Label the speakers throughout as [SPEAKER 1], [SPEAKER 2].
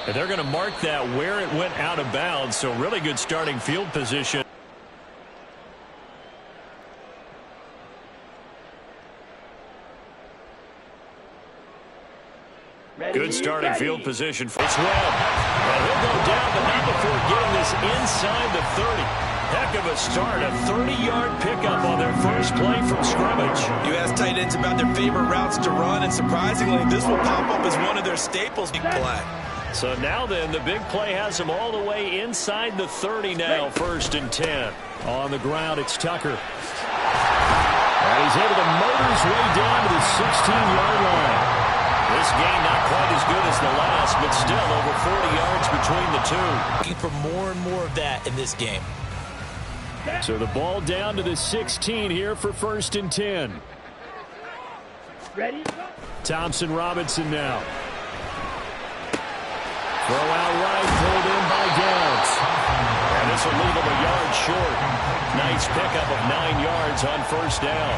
[SPEAKER 1] And they're going to mark that where it went out of bounds, so really good starting field position. Good starting field position. It's Webb. And he'll go down, but not before getting this inside the 30. Heck of a start. A 30-yard pickup on their first play from scrimmage.
[SPEAKER 2] You ask tight ends about their favorite routes to run, and surprisingly, this will pop up as one of their staples. Big play.
[SPEAKER 1] So now then, the big play has them all the way inside the 30 now, 1st and 10. On the ground, it's Tucker. And he's able to motor his way down to the 16-yard line. This game not quite as good as the last, but still over 40 yards between the two.
[SPEAKER 2] Looking for more and more of that in this game.
[SPEAKER 1] So the ball down to the 16 here for 1st and 10.
[SPEAKER 3] Ready?
[SPEAKER 1] Thompson Robinson now. Throw out right, pulled in by Downs. And this will leave him a yard short. Nice pickup of 9 yards on 1st down.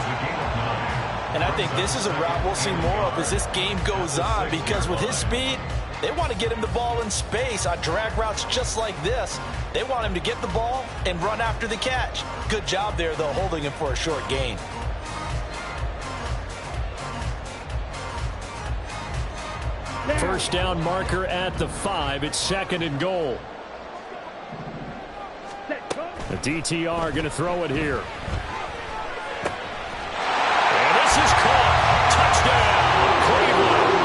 [SPEAKER 2] And I think this is a route we'll see more of as this game goes on, because with his speed, they want to get him the ball in space on drag routes just like this. They want him to get the ball and run after the catch. Good job there, though, holding him for a short gain.
[SPEAKER 1] First down marker at the 5. It's 2nd and goal. The DTR going to throw it here. And this is caught. Touchdown, Cleveland.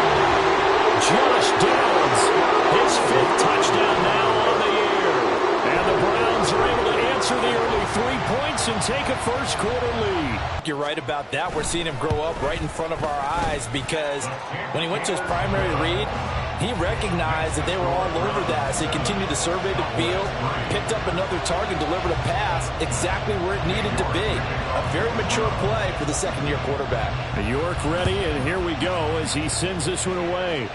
[SPEAKER 1] Josh Downs, his 5th touchdown now on the year. And the Browns are able to answer the early 3 points and take a first-quarter lead.
[SPEAKER 2] You're right about that. We're seeing him grow up right in front of our eyes, because when he went to his primary read, he recognized that they were all over that as he continued to survey the field, picked up another target, delivered a pass exactly where it needed to be. A very mature play for the second-year quarterback.
[SPEAKER 1] York ready, and here we go as he sends this one away.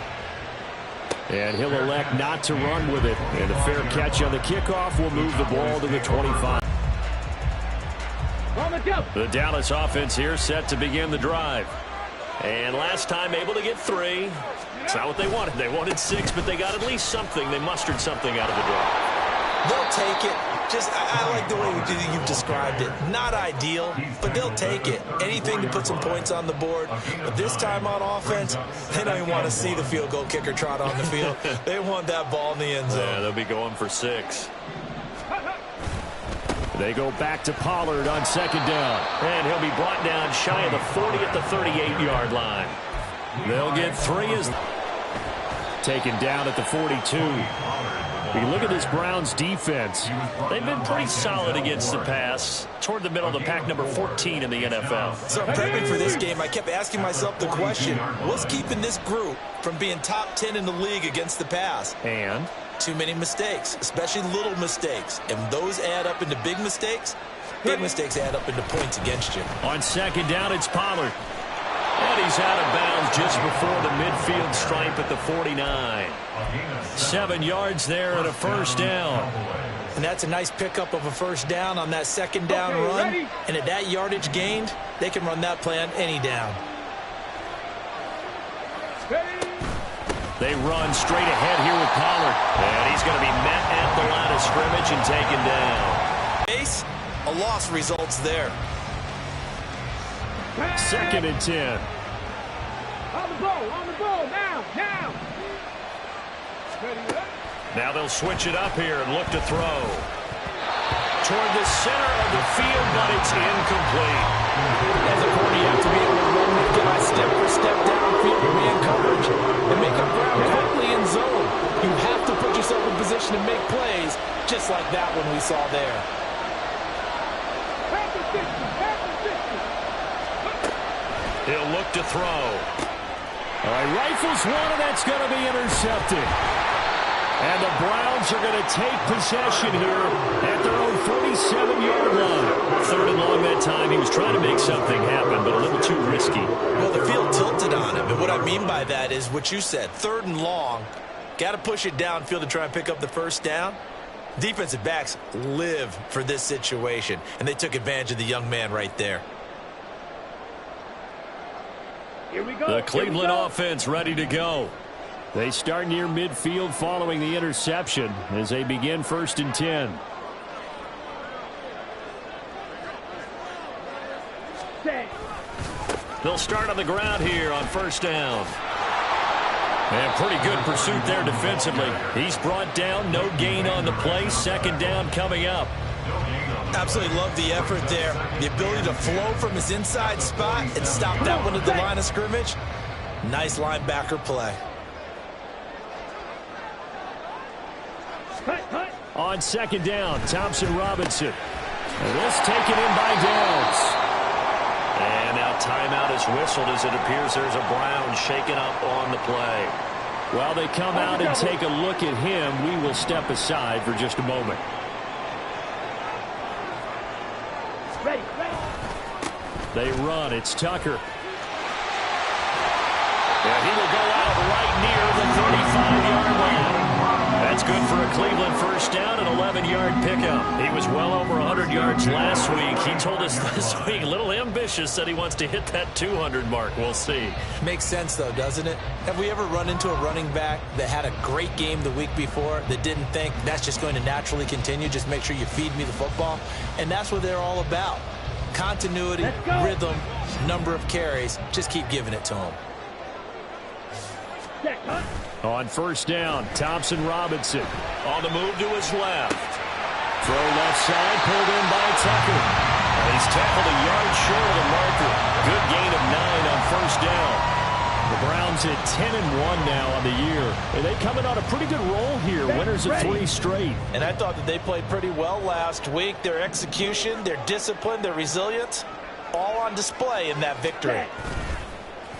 [SPEAKER 1] And he'll elect not to run with it. And a fair catch on the kickoff will move the ball to the 25. The Dallas offense here set to begin the drive. And last time able to get 3. It's not what they wanted. They wanted 6, but they got at least something. They mustered something out of the drive.
[SPEAKER 2] They'll take it. I like the way you've described it. Not ideal, but they'll take it. Anything to put some points on the board. But this time on offense, they don't even want to see the field goal kicker trot on the field. They want that ball in the end zone.
[SPEAKER 1] Yeah, they'll be going for 6. They go back to Pollard on 2nd down. And he'll be brought down shy of the 40 at the 38-yard line. They'll get 3 as taken down at the 42. You look at this Browns defense. They've been pretty solid against the pass. Toward the middle of the pack, number 14 in the NFL.
[SPEAKER 2] So prepping for this game, I kept asking myself the question, what's keeping this group from being top 10 in the league against the pass?
[SPEAKER 1] And?
[SPEAKER 2] Too many mistakes, especially little mistakes. And those add up into big mistakes. Big mistakes add up into points against you.
[SPEAKER 1] On 2nd down, it's Pollard. And he's out of bounds just before the midfield stripe at the 49. 7 yards there and a 1st down.
[SPEAKER 2] And that's a nice pickup of a 1st down on that 2nd down run. And at that yardage gained, they can run that play on any down.
[SPEAKER 1] They run straight ahead here with Pollard. And he's going to be met at the line of scrimmage and taken down.
[SPEAKER 2] Base, a loss results there.
[SPEAKER 1] 2nd and 10.
[SPEAKER 3] On the ball, now.
[SPEAKER 1] Now they'll switch it up here and look to throw. Toward the center of the field, but it's incomplete.
[SPEAKER 2] As a corner, you have to be able to run with guys step for step downfield with man coverage and make up ground quickly in zone. You have to put yourself in position to make plays, just like that one we saw there.
[SPEAKER 1] He'll look to throw. All right, rifles one, and that's going to be intercepted. And the Browns are going to take possession here at their own 47-yard line. 3rd and long that time. He was trying to make something happen, but a little too risky.
[SPEAKER 2] Well, the field tilted on him, and what I mean by that is what you said. 3rd and long, got to push it downfield to try and pick up the 1st down. Defensive backs live for this situation, and they took advantage of the young man right there.
[SPEAKER 3] Here we go.
[SPEAKER 1] The Cleveland offense ready to go. They start near midfield following the interception as they begin 1st and 10. They'll start on the ground here on 1st down. And pretty good pursuit there defensively. He's brought down, no gain on the play. 2nd down coming up.
[SPEAKER 2] Absolutely love the effort there. The ability to flow from his inside spot and stop that one at the line of scrimmage. Nice linebacker play.
[SPEAKER 1] On 2nd down, Thompson Robinson. And this taken in by Downs. And now timeout is whistled as it appears there's a Brown shaken up on the play. While they come out and take a look at him, we will step aside for just a moment. They run. It's Tucker. And he will go out right near the 35-yard line. That's good for a Cleveland 1st down, an 11-yard pickup. He was well over 100 yards last week. He told us this week, a little ambitious, said he wants to hit that 200 mark. We'll see.
[SPEAKER 2] Makes sense, though, doesn't it? Have we ever run into a running back that had a great game the week before that didn't think that's just going to naturally continue? Just make sure you feed me the football. And that's what they're all about. Continuity, rhythm, number of carries. Just keep giving it to them.
[SPEAKER 1] On 1st down, Thompson Robinson on the move to his left. Throw left side, pulled in by Tucker. And he's tackled a yard short of the marker. Good gain of 9 on 1st down. The Browns at 10-1 now on the year. And they coming on a pretty good roll here. Winners of 3 straight.
[SPEAKER 2] And I thought that they played pretty well last week. Their execution, their discipline, their resilience, all on display in that victory.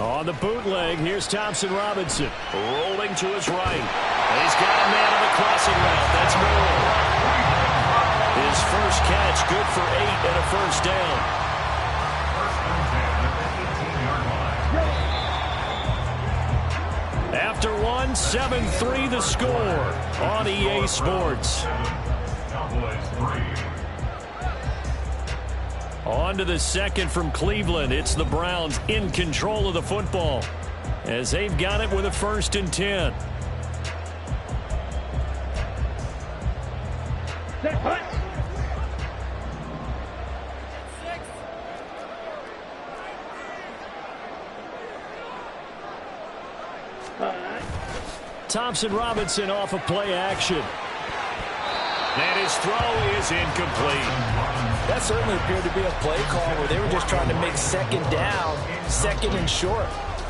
[SPEAKER 1] On the bootleg, here's Thompson Robinson. Rolling to his right. And he's got a man on the crossing route. That's Moore. His first catch, good for 8 and a 1st down. After 1, 7-3 the score on EA Sports. On to the 2nd from Cleveland. It's the Browns in control of the football as they've got it with a 1st and 10. Thompson Robinson off of play action. And his throw is incomplete.
[SPEAKER 2] That certainly appeared to be a play call where they were just trying to make 2nd down, 2nd and short.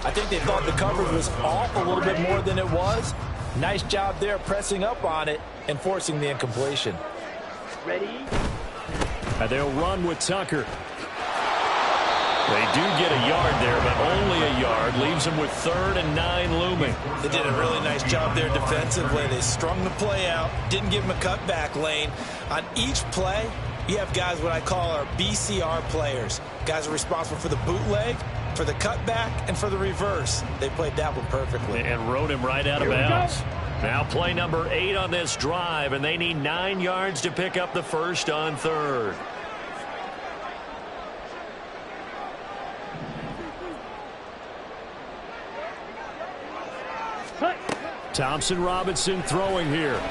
[SPEAKER 2] I think they thought the coverage was off a little bit more than it was. Nice job there pressing up on it and forcing the incompletion.
[SPEAKER 3] Ready?
[SPEAKER 1] And they'll run with Tucker. They do get a yard there, but only a yard. Leaves them with 3rd and 9 looming.
[SPEAKER 2] They did a really nice job there defensively. They strung the play out, didn't give them a cutback lane. On each play, you have guys what I call our BCR players. Guys are responsible for the bootleg, for the cutback, and for the reverse. They played that one perfectly.
[SPEAKER 1] And rode him right out of bounds. Now play number 8 on this drive, and they need 9 yards to pick up the 1st on 3rd. Thompson Robinson throwing here. And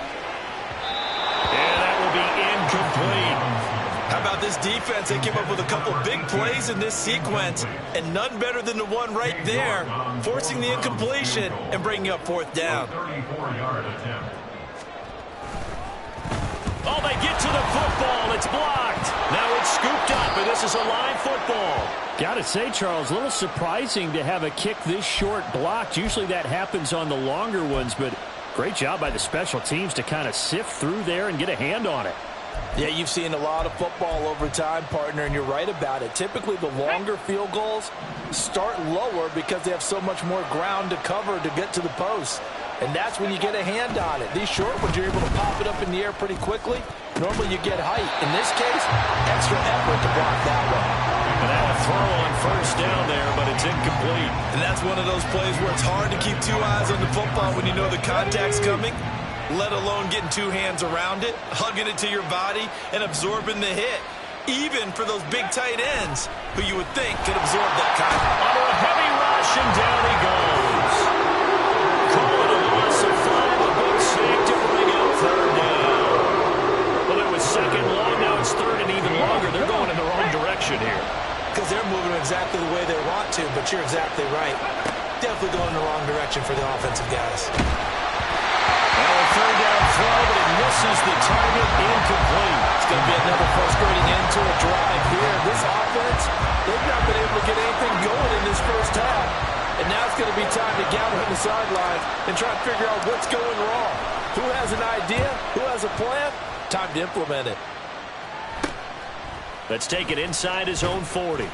[SPEAKER 1] that will be incomplete.
[SPEAKER 2] How about this defense? They came up with a couple big plays in this sequence, and none better than the one right there, forcing the incompletion and bringing up 4th down.
[SPEAKER 1] Oh, they get to the football. It's blocked. Now it's scooped up, and this is a live football. Got to say, Charles, a little surprising to have a kick this short blocked. Usually that happens on the longer ones, but great job by the special teams to kind of sift through there and get a hand on it.
[SPEAKER 2] Yeah, you've seen a lot of football over time, partner, and you're right about it. Typically, the longer field goals start lower because they have so much more ground to cover to get to the post. And that's when you get a hand on it. These short ones, you're able to pop it up in the air pretty quickly. Normally, you get height. In this case, extra effort to block that one.
[SPEAKER 1] And now a throw on 1st down there, but it's incomplete.
[SPEAKER 2] And that's one of those plays where it's hard to keep 2 eyes on the football when you know the contact's coming, let alone getting 2 hands around it, hugging it to your body, and absorbing the hit. Even for those big tight ends, who you would think could absorb that kind.
[SPEAKER 1] Under a heavy rush, and down he goes. Call it a
[SPEAKER 2] moving exactly the way they want to, but you're exactly right. Definitely going in the wrong direction for the offensive guys.
[SPEAKER 1] Well, a third down throw, but it misses the target, incomplete.
[SPEAKER 2] It's going to be another frustrating end to a drive here. This offense, they've not been able to get anything going in this first half. And now it's going to be time to gather on the sidelines and try to figure out what's going wrong. Who has an idea? Who has a plan? Time to implement it.
[SPEAKER 1] Let's take it inside his own 40.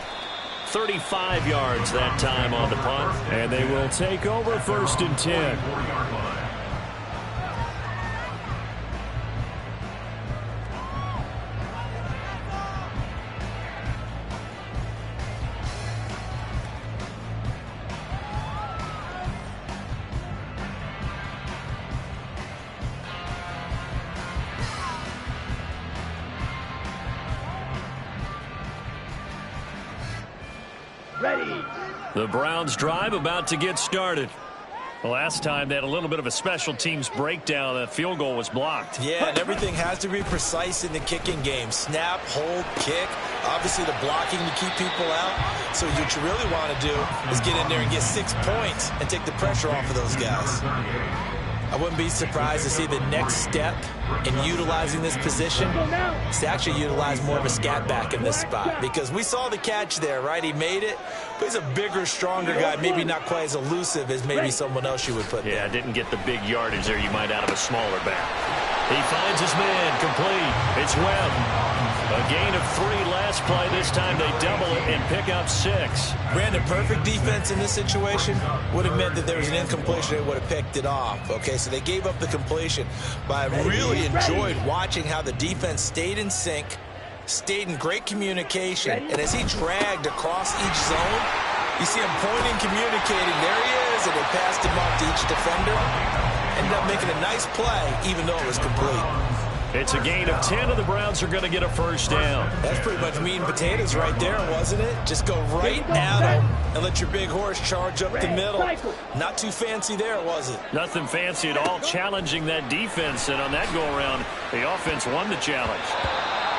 [SPEAKER 1] 35 yards that time on the punt. And they will take over 1st and 10.
[SPEAKER 3] Ready.
[SPEAKER 1] The Browns drive about to get started. The last time they had a little bit of a special teams breakdown. That field goal was blocked.
[SPEAKER 2] Yeah, and everything has to be precise in the kicking game. Snap, hold, kick. Obviously the blocking to keep people out. So what you really want to do is get in there and get 6 points and take the pressure off of those guys. I wouldn't be surprised to see the next step in utilizing this position is to actually utilize more of a scat back in this spot. Because we saw the catch there, right? He made it. But he's a bigger, stronger guy. Maybe not quite as elusive as maybe someone else you would put there.
[SPEAKER 1] Yeah, didn't get the big yardage there you might out of a smaller back. He finds his man, complete. It's Webb. A gain of 3 last play. This time they double it and pick up 6.
[SPEAKER 2] Brandon, perfect defense in this situation would have meant that there was an incompletion. They would have picked it off. Okay, so they gave up the completion. But I really enjoyed watching how the defense stayed in sync, stayed in great communication. And as he dragged across each zone, you see him pointing, communicating. There he is, and they passed him off to each defender. Ended up making a nice play, even though it was complete.
[SPEAKER 1] It's a gain of 10, and the Browns are going to get a first down.
[SPEAKER 2] That's pretty much meat and potatoes right there, wasn't it? Just go right at them and let your big horse charge up the middle. Not too fancy there, was it?
[SPEAKER 1] Nothing fancy at all, challenging that defense, and on that go-around, the offense won the challenge.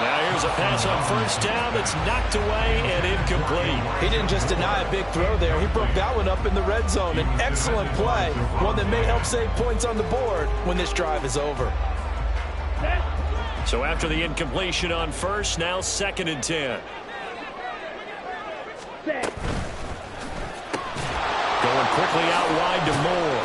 [SPEAKER 1] Now here's a pass on first down that's knocked away and incomplete.
[SPEAKER 2] He didn't just deny a big throw there. He broke that one up in the red zone. An excellent play, one that may help save points on the board when this drive is over.
[SPEAKER 1] So after the incompletion on first, now 2nd and 10. Going quickly out wide to Moore.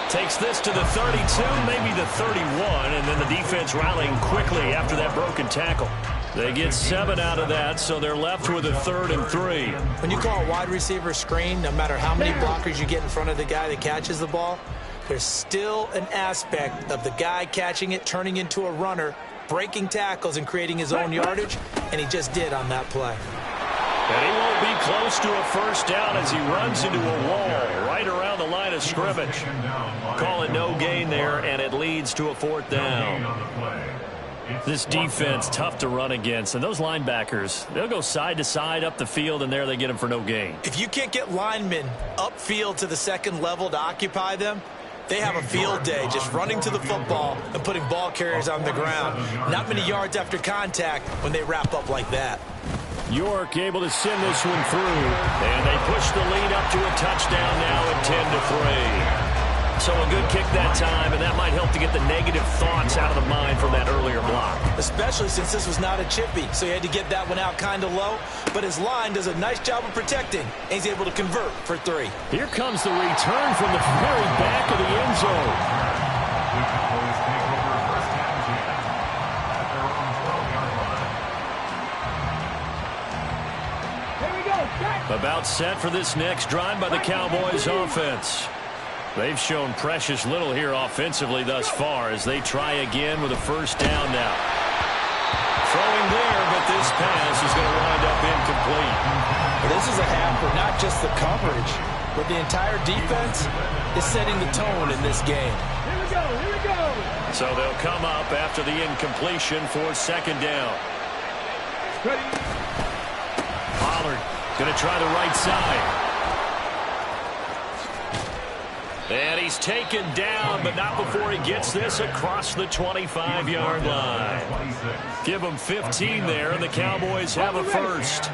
[SPEAKER 1] Takes this to the 32, maybe the 31, and then the defense rallying quickly after that broken tackle. They get 7 out of that, so they're left with a 3rd and 3.
[SPEAKER 2] When you call a wide receiver screen, no matter how many blockers you get in front of the guy that catches the ball, there's still an aspect of the guy catching it, turning into a runner, breaking tackles and creating his own yardage, and he just did on that play.
[SPEAKER 1] And he won't be close to a first down as he runs into a wall right around the line of scrimmage. Call it no gain there, and it leads to a 4th down. This defense, tough to run against, and those linebackers, they'll go side to side up the field, and there they get them for no gain.
[SPEAKER 2] If you can't get linemen upfield to the second level to occupy them, they have a field day just running to the football and putting ball carriers on the ground. Not many yards after contact when they wrap up like that.
[SPEAKER 1] York able to send this one through, and they push the lead up to a touchdown now at 10-3. So a good kick that time, and that might help to get the negative thoughts out of the mind from that earlier block.
[SPEAKER 2] Especially since this was not a chippy, so he had to get that one out kind of low. But his line does a nice job of protecting, and he's able to convert for 3.
[SPEAKER 1] Here comes the return from the very back of the end zone. About set for this next drive by the Cowboys offense. They've shown precious little here offensively thus far as they try again with a first down now. Throwing there, but this pass is going to wind up incomplete.
[SPEAKER 2] This is a half for not just the coverage, but the entire defense is setting the tone in this game.
[SPEAKER 3] Here we go, here we go.
[SPEAKER 1] So they'll come up after the incompletion for 2nd down.
[SPEAKER 3] Ready.
[SPEAKER 1] Pollard going to try the right side. And he's taken down, but not before he gets this across the 25-yard line. Give him 15 there, and the Cowboys have a first.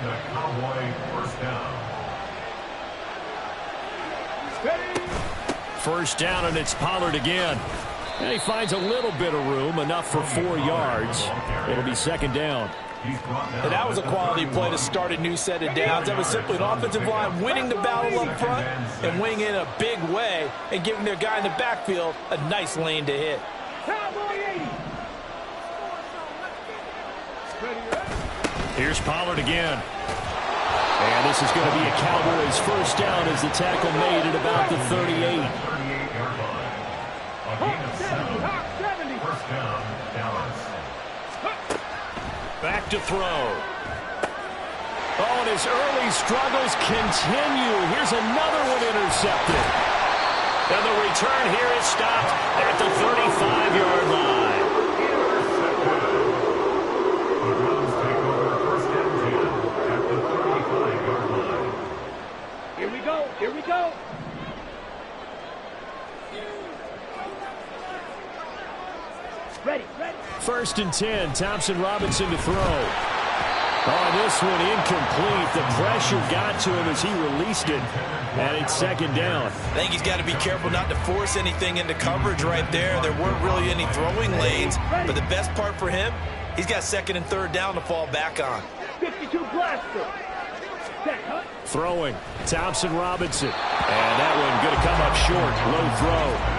[SPEAKER 1] First down, and it's Pollard again. And he finds a little bit of room, enough for 4 yards. It'll be second down.
[SPEAKER 2] And that was a quality play to start a new set of downs. That was simply an offensive line winning the battle up front and winning in a big way and giving their guy in the backfield a nice lane to hit.
[SPEAKER 1] Here's Pollard again. And this is going to be a Cowboys first down as the tackle made at about the 38. Back to throw. Oh, and his early struggles continue. Here's another one intercepted. And the return here is stopped at the 35-yard line.
[SPEAKER 3] Here we go. Here we go. Ready.
[SPEAKER 1] First and 10, Thompson Robinson to throw. Oh, this one incomplete. The pressure got to him as he released it. And it's second down.
[SPEAKER 2] I think he's got to be careful not to force anything into coverage right there. There weren't really any throwing lanes. But the best part for him, he's got second and third down to fall back on.
[SPEAKER 3] 52 blaster.
[SPEAKER 1] Throwing, Thompson Robinson. And that one going to come up short. Low throw.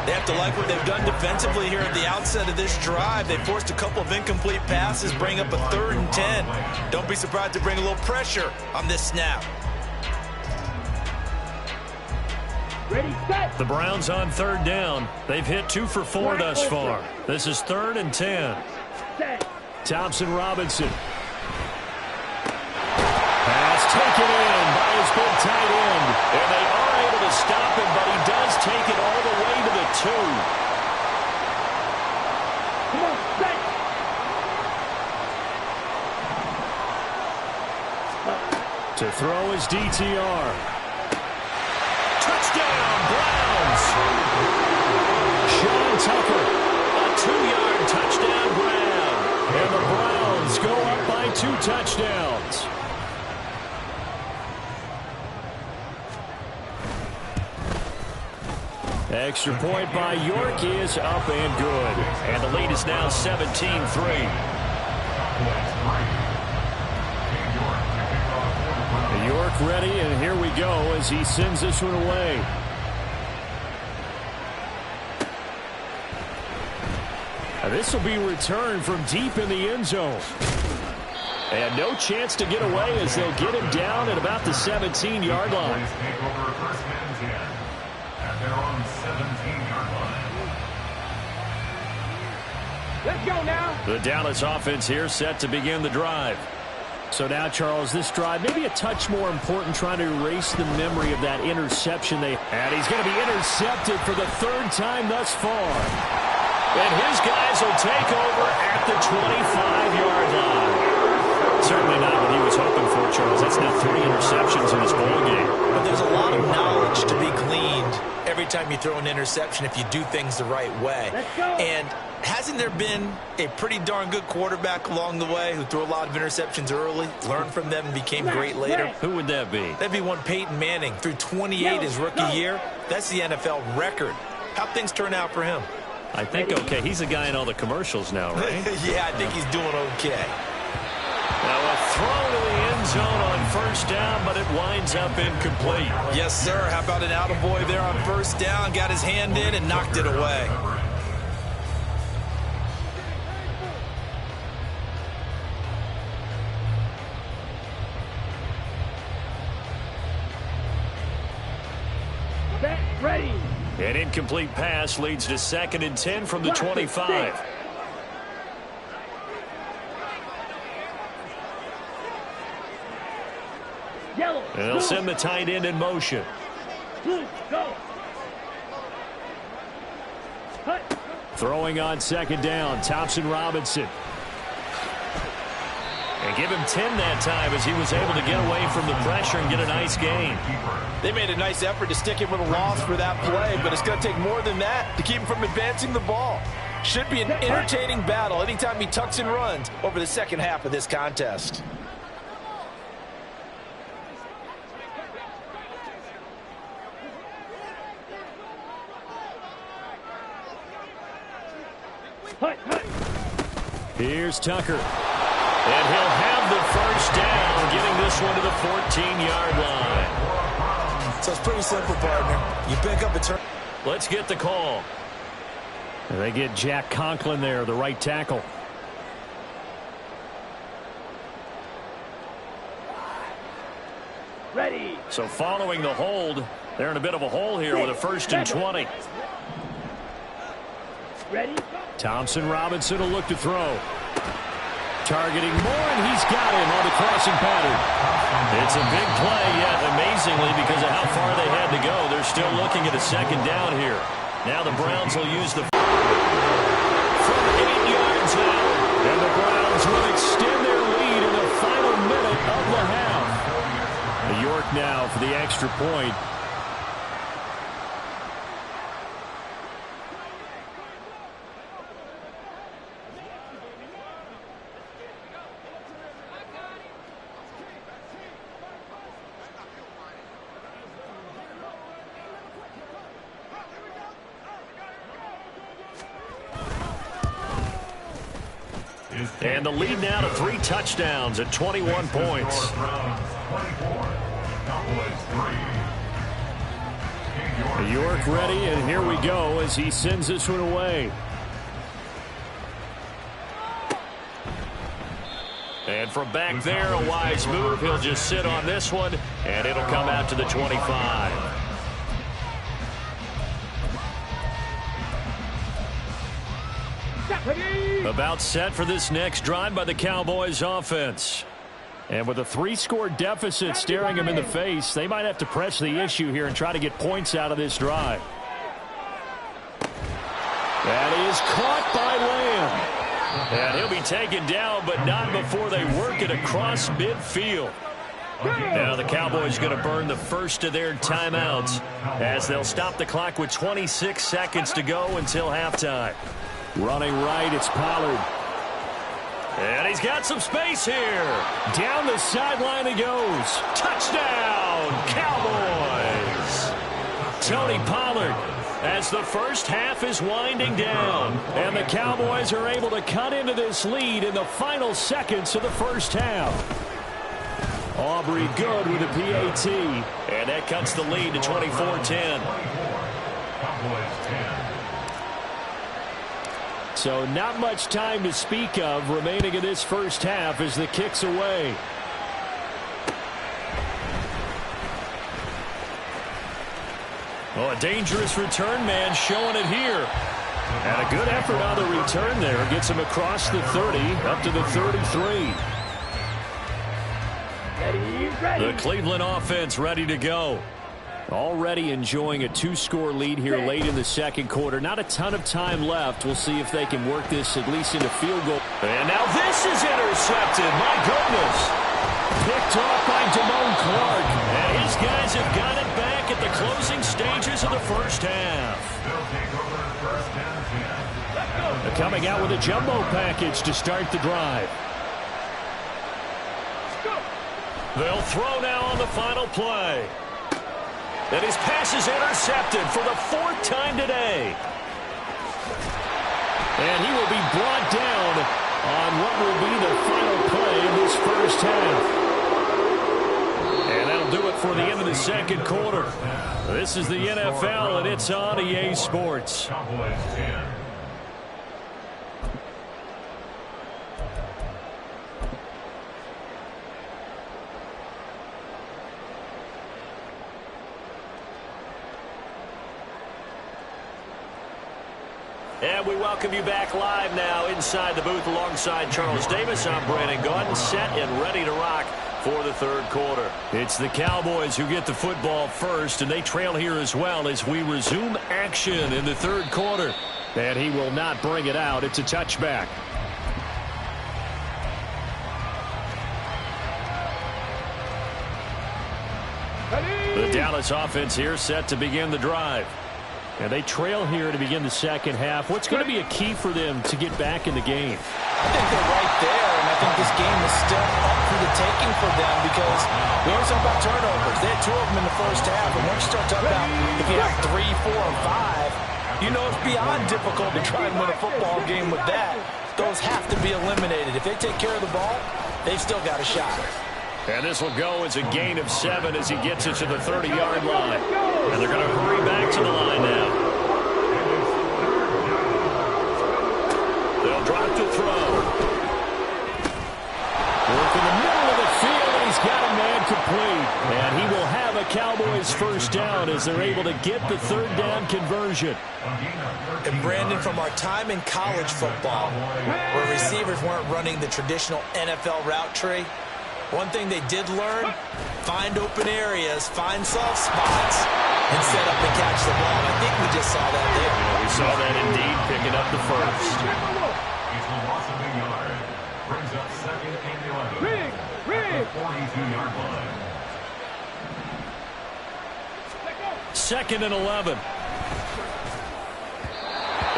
[SPEAKER 2] They have to like what they've done defensively here at the outset of this drive. They forced a couple of incomplete passes, bring up a 3rd and 10. Don't be surprised to bring a little pressure on this snap.
[SPEAKER 3] Ready, set.
[SPEAKER 1] The Browns on third down. They've hit 2 for 4 thus far. This is 3rd and 10.
[SPEAKER 3] Set.
[SPEAKER 1] Thompson Robinson. Pass taken in by his big tight end. And they are able to stop him, but he does take it all the way to the 2.
[SPEAKER 3] Come on, set.
[SPEAKER 1] To throw is DTR. Touchdown, Browns. Sean Tucker, a 2-yard touchdown grab. And the Browns go up by 2 touchdowns. Extra point by York is up and good. And the lead is now 17-3. York ready, and here we go as he sends this one away. And this will be returned from deep in the end zone. And no chance to get away as they'll get him down at about the 17-yard line.
[SPEAKER 3] Let's go now.
[SPEAKER 1] The Dallas offense here set to begin the drive. So now, Charles, this drive maybe a touch more important, trying to erase the memory of that interception they had. He's going to be intercepted for the 3rd time thus far. And his guys will take over at the 25-yard line. Certainly not what he was hoping for, Charles. That's now 3 interceptions in this ball game.
[SPEAKER 2] But there's a lot of knowledge to be gleaned every time you throw an interception if you do things the right way.
[SPEAKER 3] Let's go.
[SPEAKER 2] And hasn't there been a pretty darn good quarterback along the way who threw a lot of interceptions early, learned from them, and became great later?
[SPEAKER 1] Who would that be?
[SPEAKER 2] That'd be one Peyton Manning. Threw 28 his rookie year. That's the NFL record. How'd things turn out for him?
[SPEAKER 1] I think okay. He's a guy in all the commercials now, right?
[SPEAKER 2] Yeah, I think he's doing okay.
[SPEAKER 1] Now a throw to the end zone on first down, but it winds up incomplete.
[SPEAKER 2] Yes, sir. How about an attaboy there on first down? Got his hand in and knocked it away.
[SPEAKER 3] Set. Ready.
[SPEAKER 1] An incomplete pass leads to 2nd and 10 from the 25.
[SPEAKER 3] Yellow.
[SPEAKER 1] And they'll send the tight end in motion.
[SPEAKER 3] Blue. Go. Hut.
[SPEAKER 1] Throwing on 2nd down, Thompson Robinson. And give him 10 that time as he was able to get away from the pressure and get a nice gain.
[SPEAKER 2] They made a nice effort to stick him with a loss for that play, but it's going to take more than that to keep him from advancing the ball. Should be an entertaining battle anytime he tucks and runs over the second half of this contest.
[SPEAKER 1] Here's Tucker. And he'll have the first down, getting this one to the 14-yard line.
[SPEAKER 2] So it's pretty simple, partner. You pick up a turn.
[SPEAKER 1] Let's get the call. And they get Jack Conklin there, the right tackle.
[SPEAKER 3] Ready.
[SPEAKER 1] So following the hold, they're in a bit of a hole here with a 1st and 20.
[SPEAKER 3] Ready.
[SPEAKER 1] Thompson Robinson will look to throw. Targeting Moore, and he's got him on the crossing pattern. It's a big play, yet amazingly, because of how far they had to go, they're still looking at a 2nd down here. Now the Browns will use the from 8 yards now, and the Browns will extend their lead in the final minute of the half. York now for the extra point. And the lead now to 3 touchdowns at 21 points. York ready, and here we go as he sends this one away. And from back there, a wise move. He'll just sit on this one, and it'll come out to the 25. About set for this next drive by the Cowboys offense. And with a 3-score deficit staring them in the face, they might have to press the issue here and try to get points out of this drive. That is caught by Lamb. And he'll be taken down, but not before they work it across midfield. Now the Cowboys going to burn the first of their timeouts as they'll stop the clock with 26 seconds to go until halftime. Running right, it's Pollard. And he's got some space here. Down the sideline he goes. Touchdown, Cowboys. Tony Pollard as the first half is winding down. And the Cowboys are able to cut into this lead in the final seconds of the first half. Aubrey good with a PAT. And that cuts the lead to 24-10. So not much time to speak of remaining in this first half as the kick's away. Oh, a dangerous return man showing it here. And a good effort on the return there. Gets him across the 30 up to the 33.
[SPEAKER 3] Ready.
[SPEAKER 1] The Cleveland offense ready to go. Already enjoying a 2-score lead here late in the second quarter. Not a ton of time left. We'll see if they can work this at least into field goal. And now this is intercepted. My goodness. Picked off by Damone Clark. And his guys have got it back at the closing stages of the first half. They're coming out with a jumbo package to start the drive. They'll throw now on the final play. And his pass is intercepted for the 4th time today. And he will be brought down on what will be the final play of this first half. And that'll do it for the end of the second quarter. This is the NFL, and it's on EA Sports. And we welcome you back live now inside the booth alongside Charles Davis. I'm Brandon Gaudin, set and ready to rock for the third quarter. It's the Cowboys who get the football first, and they trail here as well as we resume action in the third quarter. And he will not bring it out. It's a touchback. The Dallas offense here set to begin the drive. And they trail here to begin the second half. What's going to be a key for them to get back in the game?
[SPEAKER 2] I think they're right there, and I think this game is still up for the taking for them because we always talk about turnovers. They had 2 of them in the first half, and once you start talking about if you have 3, 4, and 5, you know it's beyond difficult to try and win a football game with that. Those have to be eliminated. If they take care of the ball, they've still got a shot.
[SPEAKER 1] And this will go as a gain of 7 as he gets it to the 30-yard line. And they're going to hurry back to the line now. They'll drop to throw. Work in the middle of the field, and he's got a man complete. And he will have a Cowboys first down as they're able to get the third down conversion.
[SPEAKER 2] And Brandon, from our time in college football, where receivers weren't running the traditional NFL route tree, one thing they did learn, find open areas, find soft spots, and set up and catch the ball. I think we just saw that there.
[SPEAKER 1] Yeah, we saw that indeed, picking up the first.
[SPEAKER 4] It's a loss of a yard. Brings up second and 11. At the 42-yard line.
[SPEAKER 1] Second and 11.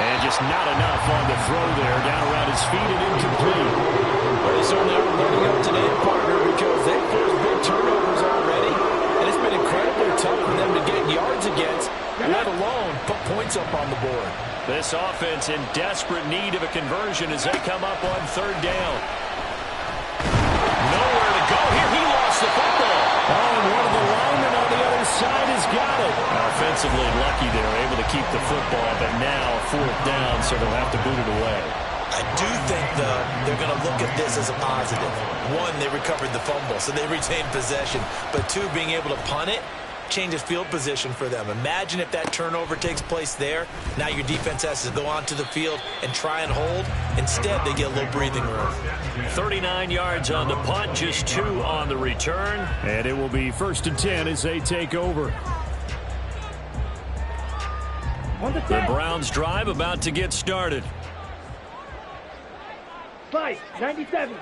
[SPEAKER 1] And just not enough on the throw there. Down around his feet and incomplete.
[SPEAKER 2] Well, they certainly are loading up today, partner, because they've forced big turnovers already. And it's been incredibly tough for them to get yards against, let alone put points up on the board.
[SPEAKER 1] This offense in desperate need of a conversion as they come up on third down. Nowhere to go here. He lost the football. Oh, and one of the linemen on the other side has got it. Offensively lucky they're able to keep the football, but now fourth down, so they'll have to boot it away.
[SPEAKER 2] I do think, though, they're going to look at this as a positive. 1, they recovered the fumble, so they retained possession. But 2, being able to punt it changes field position for them. Imagine if that turnover takes place there. Now your defense has to go onto the field and try and hold. Instead, they get a little breathing room.
[SPEAKER 1] 39 yards on the punt, just 2 on the return. And it will be 1st and 10 as they take over. The Browns drive about to get started.
[SPEAKER 3] 97.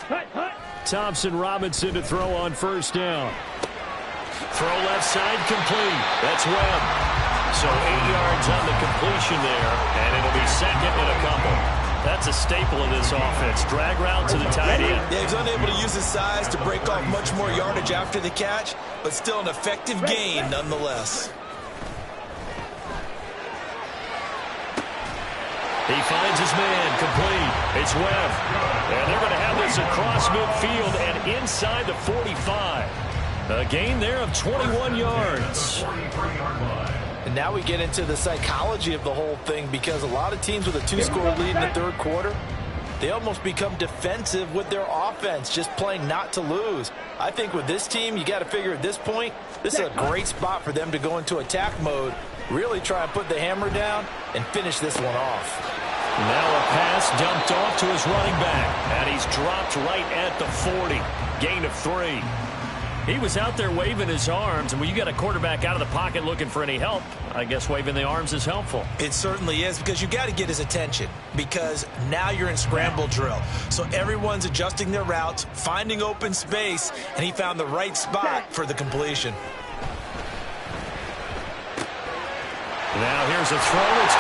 [SPEAKER 3] Hut.
[SPEAKER 1] Thompson Robinson to throw on first down. Throw left side complete. That's Webb. So 8 yards on the completion there, and it'll be second and a couple. That's a staple of this offense. Drag route to the tight end.
[SPEAKER 2] Yeah, he's unable to use his size to break off much more yardage after the catch, but still an effective gain nonetheless.
[SPEAKER 1] He finds his man complete. It's Webb. And they're going to have this across midfield and inside the 45. A gain there of 21 yards.
[SPEAKER 2] And now we get into the psychology of the whole thing, because a lot of teams with a 2-score lead in the third quarter, they almost become defensive with their offense, just playing not to lose. I think with this team, you got to figure at this point, this is a great spot for them to go into attack mode, really try and put the hammer down and finish this one off.
[SPEAKER 1] Now a pass dumped off to his running back, and he's dropped right at the 40. Gain of 3. He was out there waving his arms, and when you got a quarterback out of the pocket looking for any help, I guess waving the arms is helpful.
[SPEAKER 2] It certainly is, because you got to get his attention, because now you're in scramble drill. So everyone's adjusting their routes, finding open space, and he found the right spot for the completion.
[SPEAKER 1] Now here's a throw. It's